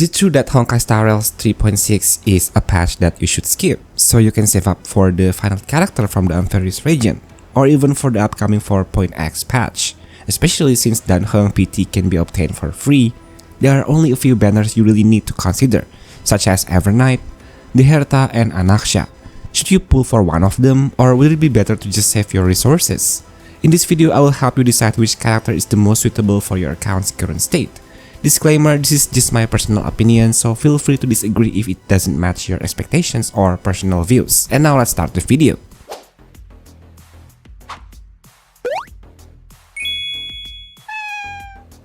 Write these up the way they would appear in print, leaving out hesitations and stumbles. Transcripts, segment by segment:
Is it true that Honkai Star Rail 3.6 is a patch that you should skip, so you can save up for the final character from the Amphitrite region, or even for the upcoming 4.x patch? Especially since Dan Heng PT can be obtained for free, there are only a few banners you really need to consider, such as Evernight, the HERTA, and ANAXA. Should you pull for one of them, or will it be better to just save your resources? In this video, I will help you decide which character is the most suitable for your account's current state. Disclaimer, this is just my personal opinion, so feel free to disagree if it doesn't match your expectations or personal views. And now let's start the video.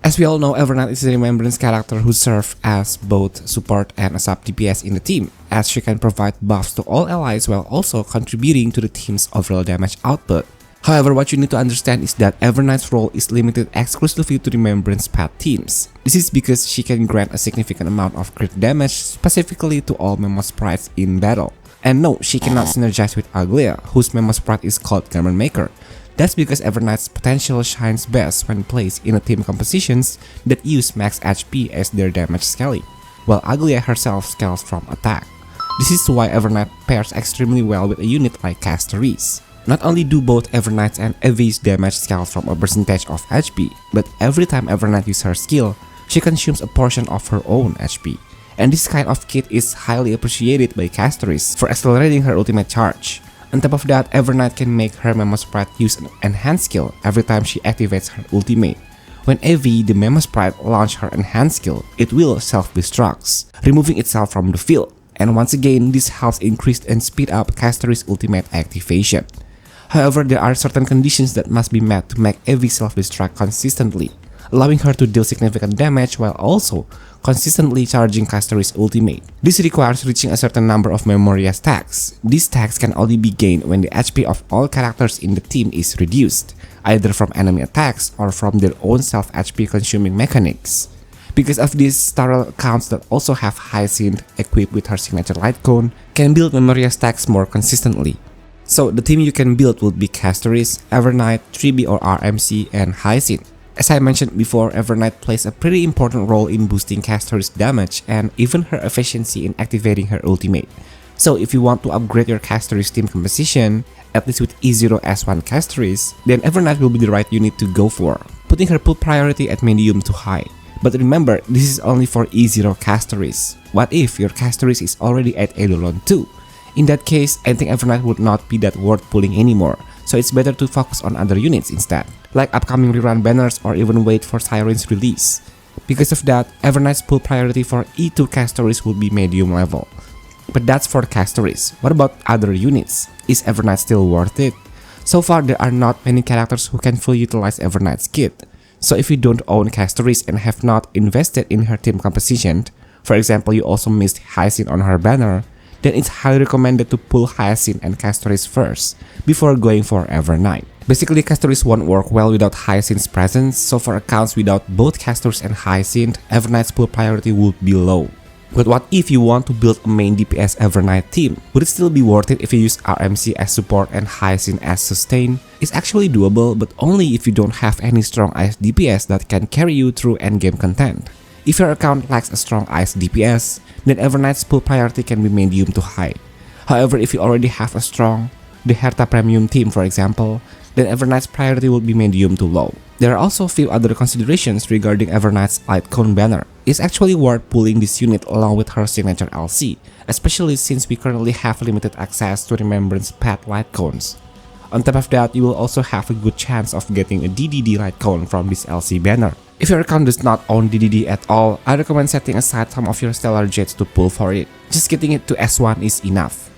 As we all know, Evernight is a remembrance character who serves as both support and a sub DPS in the team, as she can provide buffs to all allies while also contributing to the team's overall damage output. However, what you need to understand is that Evernight's role is limited exclusively to remembrance path teams. This is because she can grant a significant amount of crit damage specifically to all Memo Sprites in battle. And no, she cannot synergize with Aglia, whose Memo Sprite is called Garment Maker. That's because Evernight's potential shines best when placed in a team compositions that use max HP as their damage scaling, while Aglia herself scales from attack. This is why Evernight pairs extremely well with a unit like Castorice. Not only do both Evernight and Evi's damage scale from a percentage of HP, but every time Evernight uses her skill, she consumes a portion of her own HP. And this kind of kit is highly appreciated by Castorice for accelerating her ultimate charge. On top of that, Evernight can make her Memo Sprite use an enhanced skill every time she activates her ultimate. When Evi, the Memo Sprite, launches her enhanced skill, it will self-destruct, removing itself from the field. And once again, this helps increase and speed up Castorice's ultimate activation. However, there are certain conditions that must be met to make Evi self-destruct consistently, allowing her to deal significant damage while also consistently charging Castorice's ultimate. This requires reaching a certain number of memory stacks. These stacks can only be gained when the HP of all characters in the team is reduced, either from enemy attacks or from their own self-HP consuming mechanics. Because of this, Star Rail accounts that also have Hyacinth equipped with her signature light cone can build memory stacks more consistently. So the team you can build would be Castorice, Evernight, 3B or RMC, and Hyacinth. As I mentioned before, Evernight plays a pretty important role in boosting Castorice's damage and even her efficiency in activating her ultimate. So if you want to upgrade your Castorice team composition, at least with E0S1 Castorice, then Evernight will be the right unit to go for, putting her pull priority at medium to high. But remember, this is only for E0 Castorice. What if your Castorice is already at Eidolon 2? In that case, I think Evernight would not be that worth pulling anymore, so it's better to focus on other units instead, like upcoming rerun banners or even wait for Siren's release. Because of that, Evernight's pull priority for E2 Castorice would be medium level. But that's for Castorice. What about other units? Is Evernight still worth it? So far, there are not many characters who can fully utilize Evernight's kit. So if you don't own Castorice and have not invested in her team composition, for example you also missed Hyacinth on her banner, then it's highly recommended to pull Hyacinth and Castorice first, before going for Evernight. Basically, Castorice won't work well without Hyacinth's presence, so for accounts without both Castorice and Hyacinth, Evernight's pull priority would be low. But what if you want to build a main DPS Evernight team? Would it still be worth it if you use RMC as support and Hyacinth as sustain? It's actually doable, but only if you don't have any strong ice DPS that can carry you through endgame content. If your account lacks a strong ice DPS, then Evernight's pull priority can be medium to high. However, if you already have a strong, the HERTA premium team for example, then Evernight's priority will be medium to low. There are also a few other considerations regarding Evernight's light cone banner. It's actually worth pulling this unit along with her signature LC, especially since we currently have limited access to remembrance path light cones. On top of that, you will also have a good chance of getting a DDD light cone from this LC banner. If your account does not own DDD at all, I recommend setting aside some of your stellar jets to pull for it. Just getting it to S1 is enough.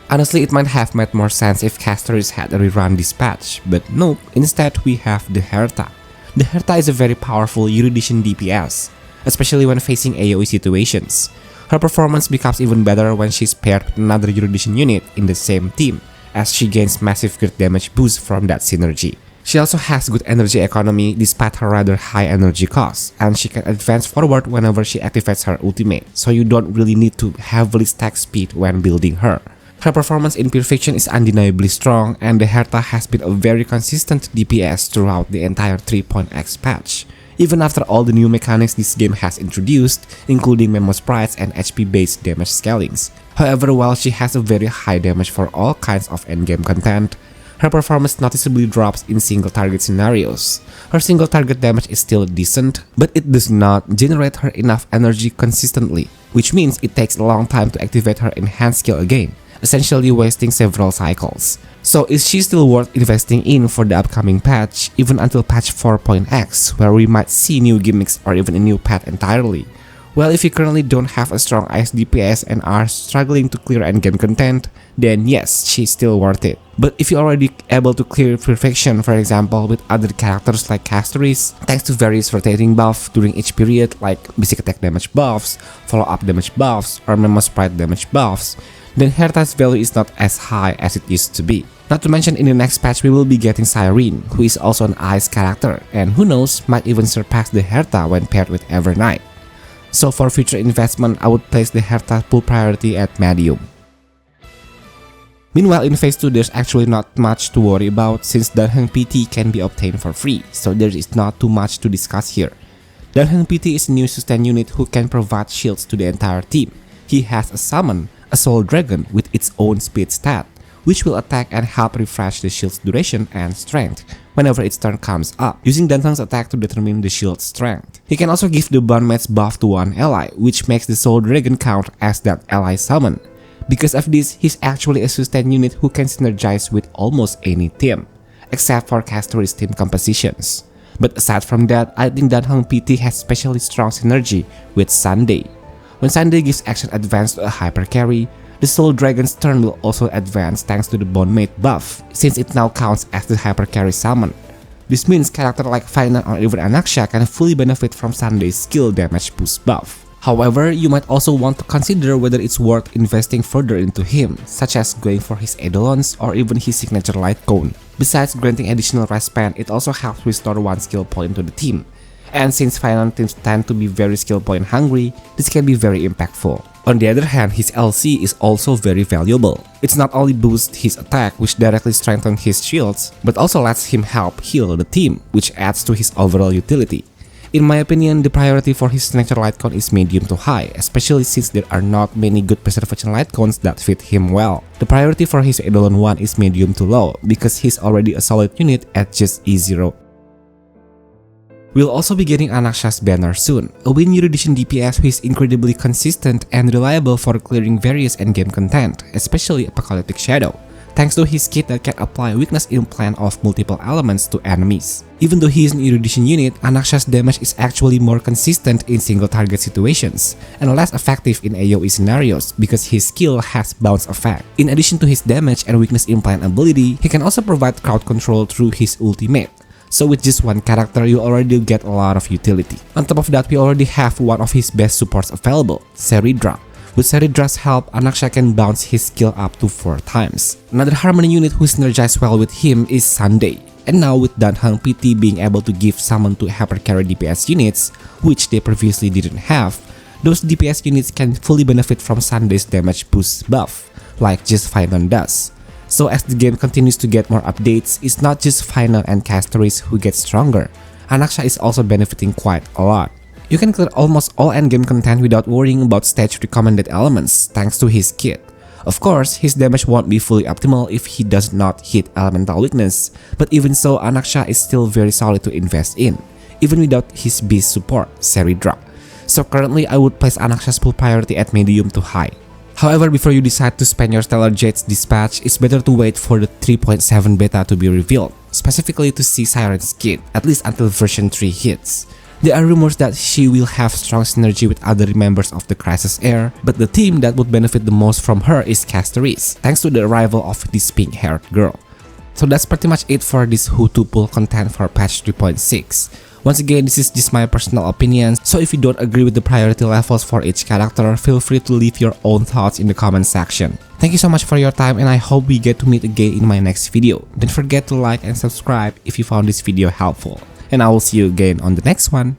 Honestly, it might have made more sense if Castorice had a rerun this patch, but nope, instead we have the HERTA. The HERTA is a very powerful Erudition DPS, especially when facing AoE situations. Her performance becomes even better when she's paired with another Erudition unit in the same team, as she gains massive crit damage boost from that synergy. She also has good energy economy despite her rather high energy cost, and she can advance forward whenever she activates her ultimate, so you don't really need to heavily stack speed when building her. Her performance in Pure Fiction is undeniably strong, and the HERTA has been a very consistent DPS throughout the entire 3.x patch. even after all the new mechanics this game has introduced, including memo sprites and HP-based damage scalings. However, while she has a very high damage for all kinds of endgame content, her performance noticeably drops in single target scenarios. Her single target damage is still decent, but it does not generate her enough energy consistently, which means it takes a long time to activate her enhanced skill again, essentially wasting several cycles. So is she still worth investing in for the upcoming patch, even until patch 4.x, where we might see new gimmicks or even a new path entirely? Well, if you currently don't have a strong ice DPS and are struggling to clear endgame content, then yes, she's still worth it. But if you're already able to clear perfection, for example, with other characters like Castorice, thanks to various rotating buffs during each period like basic attack damage buffs, follow-up damage buffs, or memo sprite damage buffs, then HERTA's value is not as high as it used to be. Not to mention, in the next patch we will be getting Cyrene, who is also an ice character, and who knows, might even surpass the HERTA when paired with evernight. So for future investment, I would place the HERTA full priority at medium. Meanwhile, in phase 2 there's actually not much to worry about since Danheng PT can be obtained for free, so there is not too much to discuss here. Danheng PT is a new sustain unit who can provide shields to the entire team. He has a summon, a soul dragon with its own speed stat, which will attack and help refresh the shield's duration and strength whenever its turn comes up, using Danheng's attack to determine the shield's strength. He can also give the Bondmate's buff to one ally, which makes the soul dragon count as that ally summon. Because of this, he's actually a sustain unit who can synergize with almost any team, except for Castorice team compositions. But aside from that, I think Danheng PT has especially strong synergy with Sunday. When Sunday gives action advance to a hyper carry, the Soul Dragon's turn will also advance thanks to the Bondmate buff, since it now counts as the hyper carry summon. This means characters like Final or even ANAXA can fully benefit from Sunday's skill damage boost buff. However, you might also want to consider whether it's worth investing further into him, such as going for his eidolons or even his signature light cone. Besides granting additional respan, it also helps restore one skill point to the team. And since final teams tend to be very skill point hungry, this can be very impactful. On the other hand, his LC is also very valuable. It's not only boosts his attack, which directly strengthens his shields, but also lets him help heal the team, which adds to his overall utility. In my opinion, the priority for his signature light cone is medium to high, especially since there are not many good preservation light cones that fit him well. The priority for his Eidolon 1 is medium to low, because he's already a solid unit at just E0. We'll also be getting ANAXA's banner soon, a win Erudition DPS who is incredibly consistent and reliable for clearing various endgame content, especially Apocalyptic Shadow, thanks to his kit that can apply weakness implant of multiple elements to enemies. Even though he is an Erudition unit, ANAXA's damage is actually more consistent in single target situations, and less effective in AoE scenarios because his skill has bounce effect. In addition to his damage and weakness implant ability, he can also provide crowd control through his ultimate. So with just one character, you already get a lot of utility. On top of that, we already have one of his best supports available, Seridra. With Seridra's help, ANAXA can bounce his skill up to 4 times. Another Harmony unit who synergizes well with him is Sunday. And now with Danheng PT being able to give summon to hyper carry DPS units, which they previously didn't have, those DPS units can fully benefit from Sunday's damage boost buff, like just Final does. So as the game continues to get more updates, it's not just Final and Castorice who get stronger. ANAXA is also benefiting quite a lot. You can clear almost all endgame content without worrying about stage recommended elements thanks to his kit. Of course, his damage won't be fully optimal if he does not hit elemental weakness, but even so, ANAXA is still very solid to invest in, even without his beast support, Seridra. So currently, I would place ANAXA's full priority at medium to high. However, before you decide to spend your Stellar Jade's dispatch, it's better to wait for the 3.7 beta to be revealed, specifically to see Siren's kit, at least until version 3 hits. There are rumors that she will have strong synergy with other members of the Crisis Heir, but the team that would benefit the most from her is Castorice, thanks to the arrival of this pink-haired girl. So that's pretty much it for this Who to Pull content for patch 3.6. Once again, this is just my personal opinion, so if you don't agree with the priority levels for each character, feel free to leave your own thoughts in the comment section. Thank you so much for your time, and I hope we get to meet again in my next video. Don't forget to like and subscribe if you found this video helpful. And I will see you again on the next one.